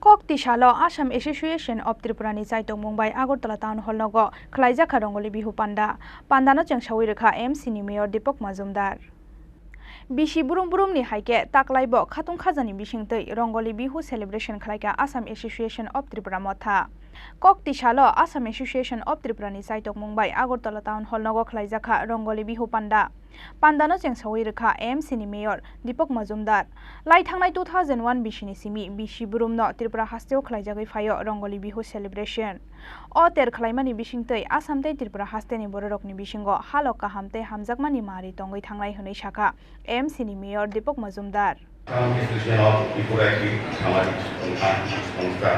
Kokti Shalo Assam Association of Tripura ni Chaitokmungbai Agartala Town Hall Nogo Khlaijakha Rongali Bihu Panda Panda no Changsawirkha MC ni Mayor Deepak Majumdar Bishi burum burum ni haike taklaibo khatung khajani bisingtei Rongali Bihu celebration khlaika Assam Association of Tripura motha Kokti Shalo Assam Association of Tripura ni Chaitokmungbai Agartala Town Hall Nogo Khlaijakha Rongali Bihu Panda Panda no Changsawirkha MC ni Mayor Deepak Majumdar Lai thangnai 2001 bishini simi bishi burum no Tripura hasteo khlaijagai phayo Rongali Bihu celebration o ter khlaimani bisingtei Assam tei Tripura hasteni bororokni bisingo halo kahamte hamjakmani mari tongai thangnai hunai shaka MC ni Mayor Deepak Majumdar Association of Tripura একটি সামাজিক সংস্থা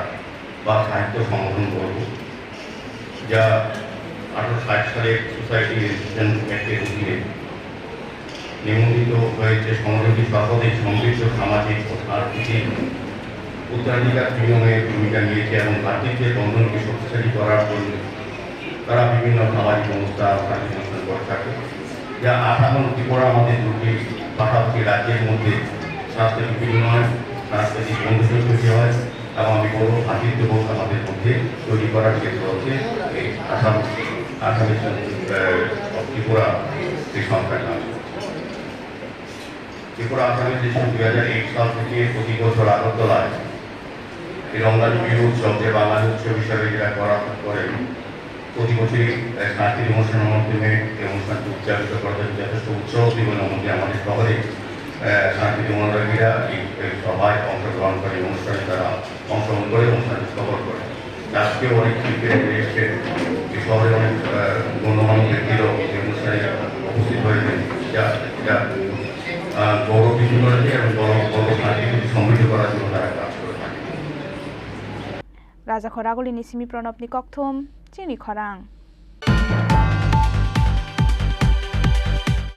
বা সাহিত্য সংগঠন বলব যা 1860 সালে society registration অ্যাক্টের অধীনে নিবন্ধিত হয়েছে সংগঠনটি সর্বাধিক সমৃদ্ধ সামাজিক ও আর্থিক উত্তরাধিকার বিনিময়ে ভূমিকা নিয়েছে এবং ভাতৃত্বের বন্ধনকে শক্তিশালী করার জন্য তারা বিভিন্ন সামাজিক অনুষ্ঠান করে থাকে যা আসাম ও ত্রিপুরা আমাদের দুটি পাশাপাশি রাজ্যের মধ্যে সাংস্কৃতিক বিনিময় সাংস্কৃতিক বন্ধুত্ব তৈরি হয় এবং আমি বলব ভাতৃত্ববোধ আমাদের মধ্যে তৈরি করার ক্ষেত্রে হচ্ছে এই আসামের ত্রিপুরা এই সংস্থাটা ত্রিপুরা আসামের দেশে 2001 সাল থেকে প্রতি বছর আগরতলায় এই রঙ্গালী বিহু উৎসবকে বাঙালি উৎসব হিসাবে যারা করা করেন প্রতি বছরই সাংস্কৃতিক অনুষ্ঠানের মাধ্যমে এই অনুষ্ঠানটি উদযাপিত করা হয় যথেষ্ট উৎসব জীবনের মধ্যে আমাদের শহরে সাংস্কৃতিক অনুরাগীরা এই সভায় অংশগ্রহণ করে অনুষ্ঠানে তারা অংশগ্রহণ করে অনুষ্ঠানটি সফল করে আজকে অনেক শিল্পীরা এসেছেন এই শহরে অনেক গণ্যমান্য ব্যক্তিরাও এই অনুষ্ঠানে উপস্থিত হয়েছেন যা গৌরব বৃদ্ধি করেছে এবং বড় সাংস্কৃতিক সমৃদ্ধ করার জন্য তারা কাজ করে থাকে Raja Khorang ni simi pranab ni kokthum Chini Khorang